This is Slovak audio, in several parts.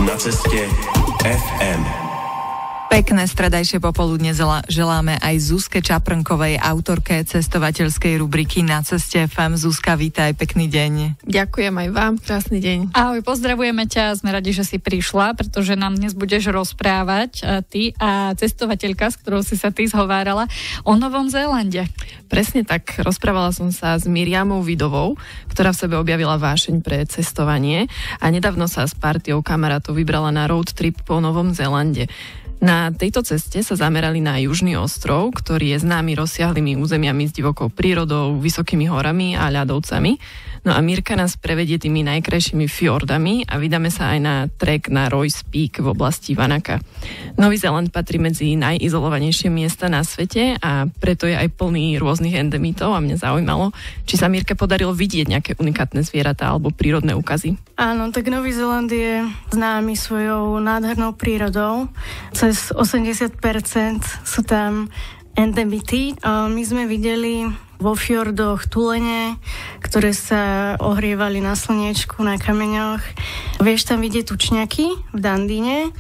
Na ceste FM. Pekné stredajšie popoludne želáme aj Zuzke Čaprnkovej, autorke cestovateľskej rubriky Na ceste FM. Zuzka, vítaj, pekný deň. Ďakujem aj vám, krásny deň. Ahoj, pozdravujeme ťa, sme radi, že si prišla, pretože nám dnes budeš rozprávať ty a cestovateľka, s ktorou si sa ty zhovárala, o Novom Zélande. Presne tak, rozprávala som sa s Miriamou Vidovou, ktorá v sebe objavila vášeň pre cestovanie a nedávno sa s partiou kamarátov vybrala na road trip po Novom Zélande. Na tejto ceste sa zamerali na južný ostrov, ktorý je známy rozsiahlymi územiami s divokou prírodou, vysokými horami a ľadovcami. No a Mirka nás prevedie tými najkrajšími fjordami a vydáme sa aj na trek na Royce Peak v oblasti Vanaka. Nový Zéland patrí medzi najizolovanejšie miesta na svete a preto je aj plný rôznych endemitov a mňa zaujímalo, či sa Mirke podarilo vidieť nejaké unikátne zvieratá alebo prírodné úkazy. Áno, tak Nový Zéland je známy svojou nádhernou prírodou. Cez 80% sú tam endemity. My sme videli vo fjordoch tulene, ktoré sa ohrievali na slniečku, na kameňoch. Vieš tam vidieť tučňaky v Dandine.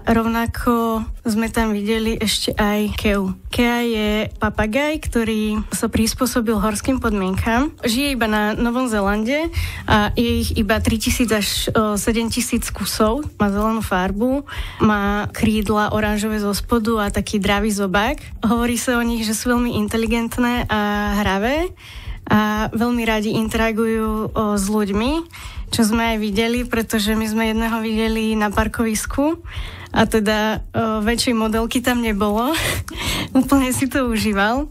Rovnako sme tam videli ešte aj keu. Kea je papagaj, ktorý sa prispôsobil horským podmienkam. Žije iba na Novom Zélande a je ich iba 3000 až 7000 kusov. Má zelenú farbu, má krídla oranžové zo spodu a taký dravý zobák. Hovorí sa o nich, že sú veľmi inteligentné a hravé a veľmi radi interagujú s ľuďmi, čo sme aj videli, pretože my sme jedného videli na parkovisku a teda väčšej modelky tam nebolo. Úplne si to užíval.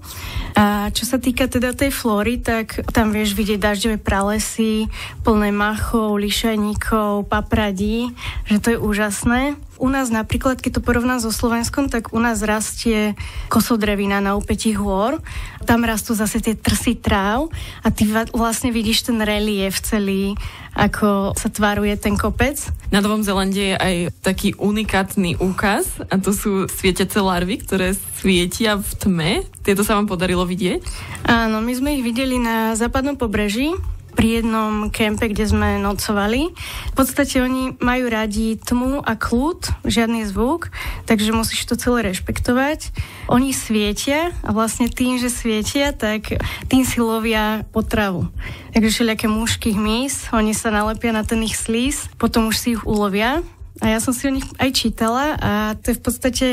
A čo sa týka teda tej flóry, tak tam vieš vidieť dažďové pralesy, plné machov, lišajníkov, papradí, že to je úžasné. U nás napríklad, keď to porovnám so Slovenskom, tak u nás rastie kosodrevina na úpetí hôr. Tam rastú zase tie trsy tráv a ty vlastne vidíš ten relief celý, ako sa tvaruje ten kopec. Na Novom Zélande je aj taký unikátny úkaz a to sú svietiace larvy, ktoré svietia v tme. Tieto sa vám podarilo vidieť? Áno, my sme ich videli na západnom pobreží, pri jednom kempe, kde sme nocovali. V podstate oni majú radi tmu a kľud, žiadny zvuk, takže musíš to celé rešpektovať. Oni svietia a vlastne tým, že svietia, tak tým si lovia potravu. Takže všelijaké mušky, hmyz, oni sa nalepia na ten ich slíz, potom už si ich ulovia. A ja som si o nich aj čítala a to je v podstate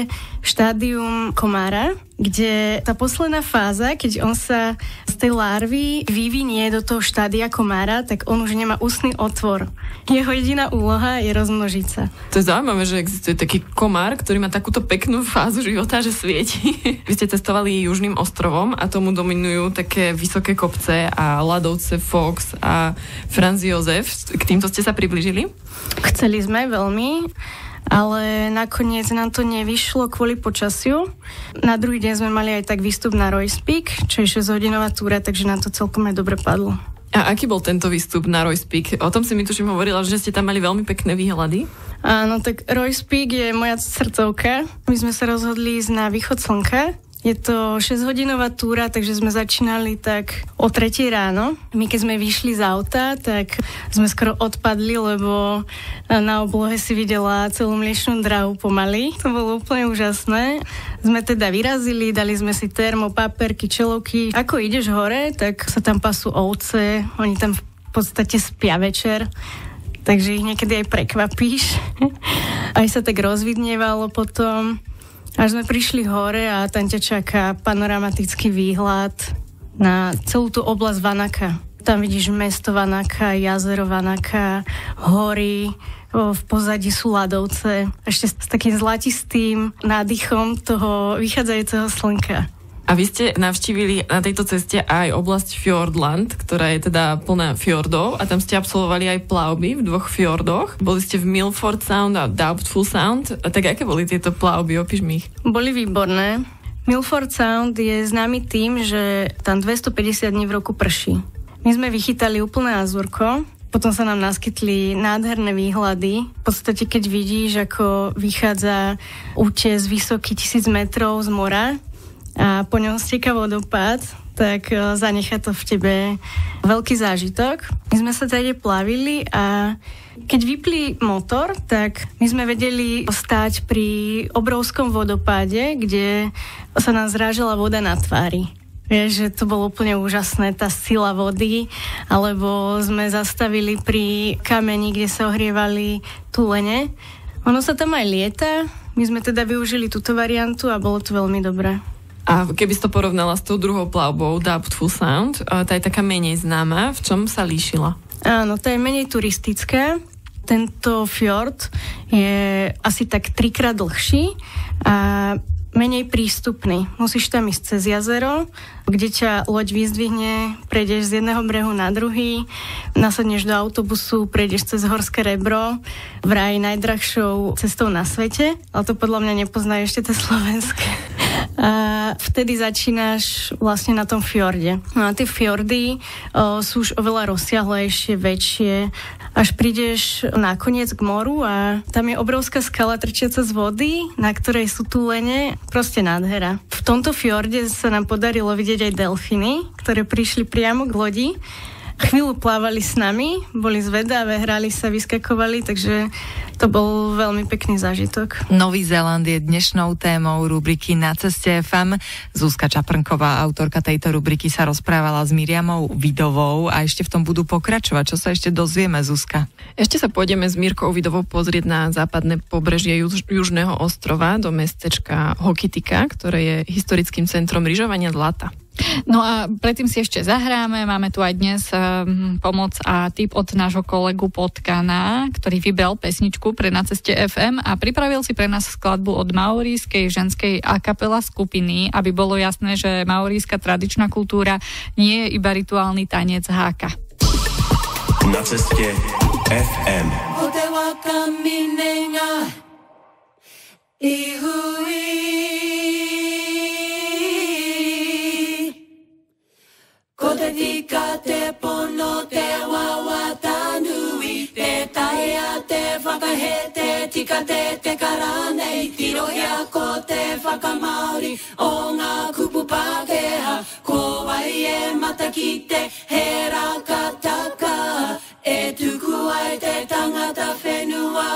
štádium komára, kde tá posledná fáza, keď on sa z tej larvy vyvinie do toho štádia komára, tak on už nemá ústny otvor. Jeho jediná úloha je rozmnožiť sa. To je zaujímavé, že existuje taký komár, ktorý má takúto peknú fázu života, že svieti. Vy ste cestovali južným ostrovom a tomu dominujú také vysoké kopce a ľadovce Fox a Franz Josef. K týmto ste sa priblížili? Chceli sme veľmi, ale nakoniec nám to nevyšlo kvôli počasiu. Na druhý deň sme mali aj tak výstup na Royce Peak, čo je 6-hodinová túra, takže nám to celkom aj dobre padlo. A aký bol tento výstup na Royce Peak? O tom si mi tuším hovorila, že ste tam mali veľmi pekné výhľady. Áno, tak Royce Peak je moja srdcovka. My sme sa rozhodli ísť na východ slnka. Je to 6-hodinová túra, takže sme začínali tak o 3 ráno. My keď sme vyšli z auta, tak sme skoro odpadli, lebo na oblohe si videla celú mliečnú dráhu pomaly. To bolo úplne úžasné. Sme teda vyrazili, dali sme si termo, paperky, čelovky. Ako ideš hore, tak sa tam pasú ovce, oni tam v podstate spia večer, takže ich niekedy aj prekvapíš. Aj sa tak rozvidnievalo potom. Až sme prišli hore a tam ťa čaká panoramatický výhľad na celú tú oblasť Vanaka. Tam vidíš mesto Vanaka, jazero Vanaka, hory, v pozadí sú ľadovce. Ešte s takým zlatistým nádychom toho vychádzajúceho slnka. A vy ste navštívili na tejto ceste aj oblasť Fjordland, ktorá je teda plná fjordov a tam ste absolvovali aj plavby v 2 fjordoch. Boli ste v Milford Sound a Doubtful Sound. A tak aké boli tieto plavby? Opíš mi ich. Boli výborné. Milford Sound je známy tým, že tam 250 dní v roku prší. My sme vychytali úplné azúrko, potom sa nám naskytli nádherné výhľady. V podstate, keď vidíš, ako vychádza útes vysoký 1000 metrov z mora a po ňom steká vodopád, tak zanechá to v tebe veľký zážitok. My sme sa tady plavili a keď vypli motor, tak my sme vedeli stáť pri obrovskom vodopáde, kde sa nám zrážala voda na tvári. Vieš, že to bolo úplne úžasné, tá sila vody, alebo sme zastavili pri kameni, kde sa ohrievali tulene. Ono sa tam aj lieta, my sme teda využili túto variantu a bolo to veľmi dobré. A keby si to porovnala s tou druhou plavbou, Doubtful Sound, tá je taká menej známa, v čom sa líšila? Áno, tá je menej turistická. Tento fjord je asi tak 3-krát dlhší a menej prístupný. Musíš tam ísť cez jazero, kde ťa loď vyzdvihne, prejdeš z jedného brehu na druhý, nasadneš do autobusu, prejdeš cez horské rebro, vraj najdrahšou cestou na svete, ale to podľa mňa nepoznajú ešte tie slovenské. A vtedy začínaš vlastne na tom fjorde. No a tie fjordy sú už oveľa rozsiahlejšie, väčšie, až prídeš nakoniec k moru a tam je obrovská skala trčiaca z vody, na ktorej sú tulene, proste nádhera. V tomto fjorde sa nám podarilo vidieť aj delfíny, ktoré prišli priamo k lodi. Chvíľu plávali s nami, boli zvedavé, hrali sa, vyskakovali, takže to bol veľmi pekný zážitok. Nový Zéland je dnešnou témou rubriky Na ceste FM. Zuzka Čaprnková, autorka tejto rubriky, sa rozprávala s Miriamou Vidovou a ešte v tom budú pokračovať. Čo sa ešte dozvieme, Zuzka? Ešte sa pôjdeme s Mírkou Vidovou pozrieť na západné pobrežie južného ostrova do mestečka Hokitika, ktoré je historickým centrom lyžovania zlata. No a predtým si ešte zahráme, máme tu aj dnes pomoc a tip od nášho kolegu Potkana, ktorý vybral pesničku pre Na ceste FM a pripravil si pre nás skladbu od maorískej ženskej a kapela skupiny, aby bolo jasné, že maoríska tradičná kultúra nie je iba rituálny tanec háka. Na ceste FM. Ko te tika te pono te wawata nui, te taia te whakahete, tika te karanei, tirohia ko te whakamauri, o ngā kupu Pākehā, ko wai e matakite, he rakataka, e tuku ai te tangata whenua.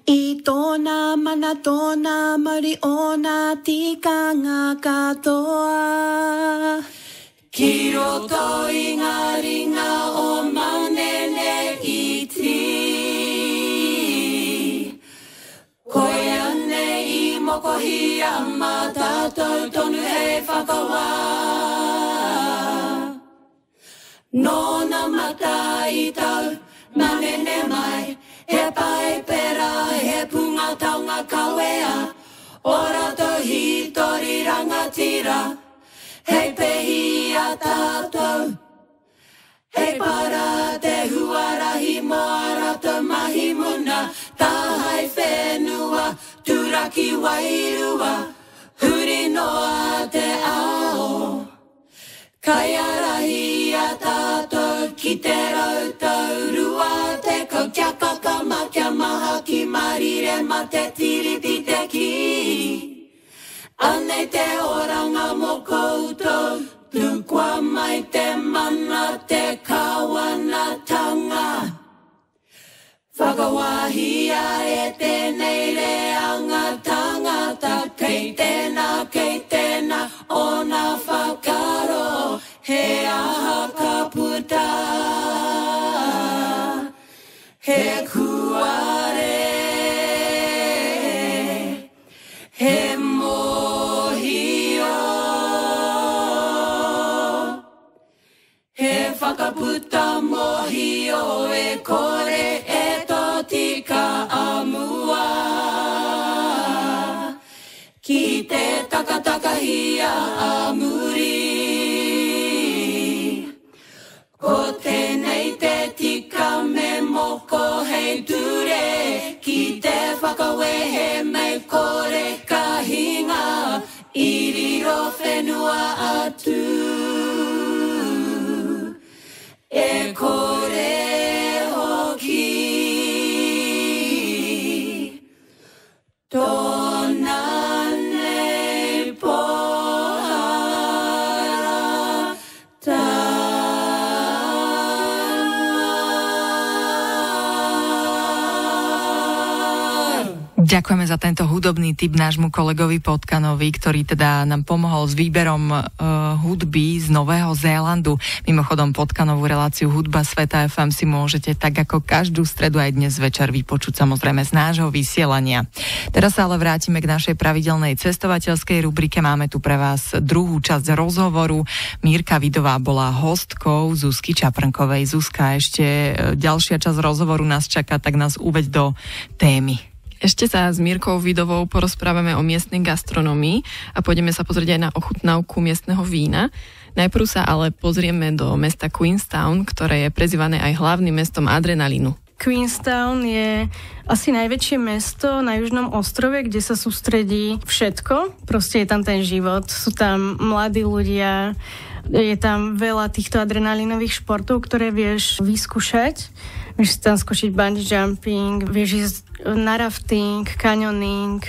I tōna mana tōna mauri o nā tikanga katoa. Ki roto i ngā ringa o manene iti. Koe ane i mokohi a mātātou tonu hei whakawā. Nōna mata i tau, manene mai, he pai pera, he punga taunga kawea, ora to hitori rangatira, hei pehi a tātou. Hei para te huarahi moara te mahi muna, tahai whenua, turaki wairua, huri noa te ao. Kai arahi a tātou ki te rautau rua, te kau kia kakama kia maha ki marire ma te tiriti te ki. Anei te oranga mo koutou, tukua mai te mana te kawanatanga. Whakawahia e tēnei reanga tangata, kei tēnā, o nā whakaro, he aha ka puta. He kuare, he mohio, he whakaputa mohio e kore e totika amua. Ki te takatakahia a muri. Ko tēnei te tika me moko hei ture, ki te whakawehe mei kore ka hinga, iriro whenua atu. E kore hoki, tōna nei Ďakujeme za tento hudobný tip nášmu kolegovi Potkanovi, ktorý teda nám pomohol s výberom hudby z Nového Zélandu. Mimochodom Potkanovú reláciu Hudba Sveta FM si môžete tak ako každú stredu aj dnes večer vypočuť samozrejme z nášho vysielania. Teraz sa ale vrátime k našej pravidelnej cestovateľskej rubrike. Máme tu pre vás druhú časť rozhovoru. Mírka Vidová bola hostkou Zuzky Čaprnkovej. Zuzka, ešte ďalšia časť rozhovoru nás čaká, tak nás uveď do témy. Ešte sa s Mírkou Vidovou porozprávame o miestnej gastronomii a pôjdeme sa pozrieť aj na ochutnávku miestneho vína. Najprv sa ale pozrieme do mesta Queenstown, ktoré je prezývané aj hlavným mestom adrenalínu. Queenstown je asi najväčšie mesto na južnom ostrove, kde sa sústredí všetko. Proste je tam ten život, sú tam mladí ľudia, je tam veľa týchto adrenalínových športov, ktoré vieš vyskúšať. Vieš tam skočiť bungee jumping, vieš ísť na rafting, canyoning,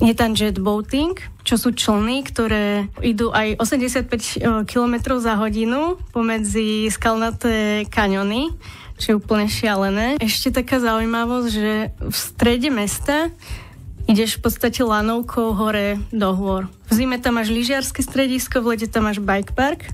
je tam jetboating, čo sú člny, ktoré idú aj 85 km za hodinu pomedzi skalnaté kaňony, čo je úplne šialené. Ešte taká zaujímavosť, že v strede mesta ideš v podstate lanovkou hore do hôr. V zime tam máš lyžiarske stredisko, v lete tam máš bike park.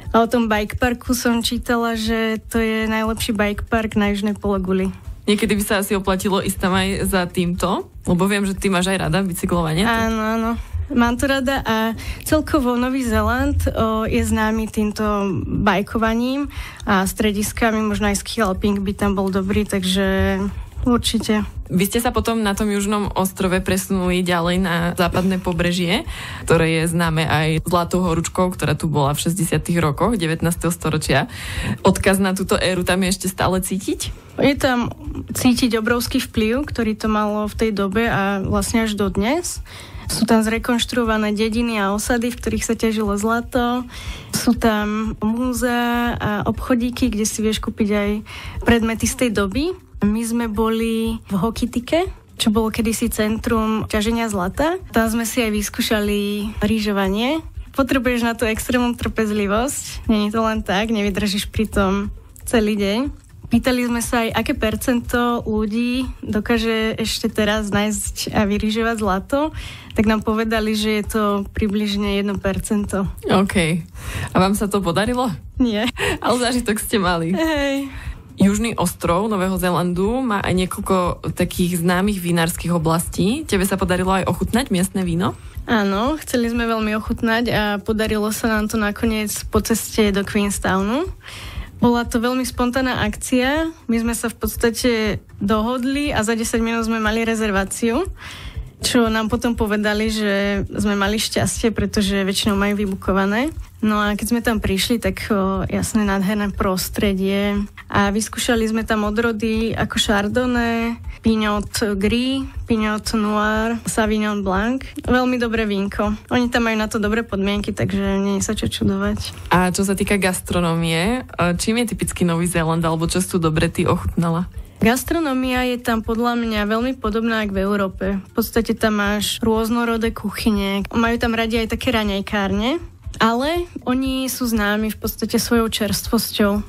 A o tom bike parku som čítala, že to je najlepší bike park na južnej pologuli. Niekedy by sa asi oplatilo ísť tam aj za týmto, lebo viem, že ty máš aj rada bicyklovanie. Áno, áno. Mám to rada a celkovo Nový Zéland je známy týmto bajkovaním a strediskami, možno aj skialping by tam bol dobrý, takže určite. Vy ste sa potom na tom južnom ostrove presunuli ďalej na západné pobrežie, ktoré je známe aj Zlatou horúčkou, ktorá tu bola v 60. rokoch 19. storočia. Odkaz na túto éru tam je ešte stále cítiť? Je tam cítiť obrovský vplyv, ktorý to malo v tej dobe a vlastne až do dnes. Sú tam zrekonštruované dediny a osady, v ktorých sa ťažilo zlato. Sú tam múzea a obchodíky, kde si vieš kúpiť aj predmety z tej doby. My sme boli v Hokitike, čo bolo kedysi centrum ťaženia zlata. Tam sme si aj vyskúšali rýžovanie. Potrebuješ na to extrémnu trpezlivosť. Nie je to len tak, nevydržíš pri tom celý deň. Pýtali sme sa aj, aké percento ľudí dokáže ešte teraz nájsť a vyrýžovať zlato, tak nám povedali, že je to približne 1%. OK. A vám sa to podarilo? Nie. Ale zážitok ste mali. Hej. Južný ostrov Nového Zélandu má aj niekoľko takých známych vinárskych oblastí. Tebe sa podarilo aj ochutnať miestne víno? Áno, chceli sme veľmi ochutnať a podarilo sa nám to nakoniec po ceste do Queenstownu. Bola to veľmi spontánna akcia. My sme sa v podstate dohodli a za 10 minút sme mali rezerváciu, čo nám potom povedali, že sme mali šťastie, pretože väčšinou majú vybukované. No a keď sme tam prišli, tak jasné nádherné prostredie a vyskúšali sme tam odrody ako Chardonnay, Pinot Gris, Pinot Noir, Sauvignon Blanc. Veľmi dobré vínko. Oni tam majú na to dobré podmienky, takže nie je sa čo čudovať. A čo sa týka gastronómie, čím je typický Nový Zéland, alebo čo sú dobre ty ochutnala? Gastronomia je tam podľa mňa veľmi podobná ako v Európe. V podstate tam máš rôznorodé kuchyne. Majú tam radi aj také raňajkárne, ale oni sú známi v podstate svojou čerstvosťou.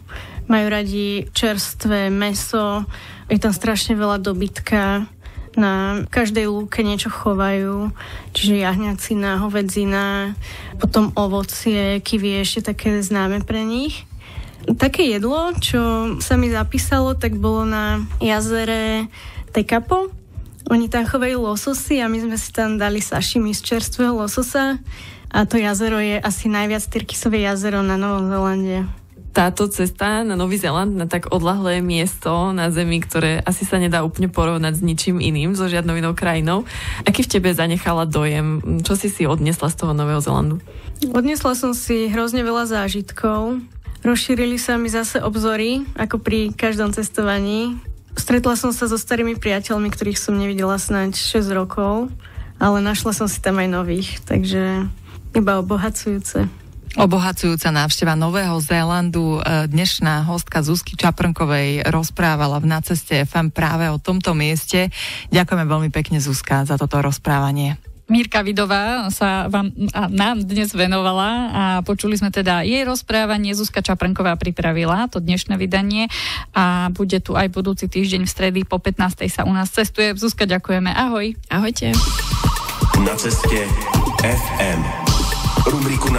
Majú radi čerstvé mäso, je tam strašne veľa dobytka, na každej lúke niečo chovajú, čiže jahňacina, hovedzina, potom ovocie, kiwi je ešte také známe pre nich. Také jedlo, čo sa mi zapísalo, tak bolo na jazere Tekapo. Oni tam chovajú lososy a my sme si tam dali sashimi z čerstvého lososa a to jazero je asi najviac tyrkysové jazero na Novom Zélande. Táto cesta na Nový Zéland, na tak odľahlé miesto na Zemi, ktoré asi sa nedá úplne porovnať s ničím iným, so žiadnou inou krajinou. Aký v tebe zanechala dojem? Čo si odniesla z toho Nového Zélandu? Odniesla som si hrozne veľa zážitkov. Rozšírili sa mi zase obzory, ako pri každom cestovaní. Stretla som sa so starými priateľmi, ktorých som nevidela snáď 6 rokov, ale našla som si tam aj nových, takže iba obohacujúce. Obohacujúca návšteva Nového Zélandu. Dnešná hostka Zuzky Čaprnkovej rozprávala v Na ceste FM práve o tomto mieste. Ďakujeme veľmi pekne, Zuzka, za toto rozprávanie. Mirka Vidová sa nám dnes venovala a počuli sme teda jej rozprávanie. Zuzka Čaprnková pripravila to dnešné vydanie a bude tu aj budúci týždeň v stredy po 15. sa u nás cestuje. Zuzka, ďakujeme. Ahoj. Ahojte. Na ceste FM. Rubriku na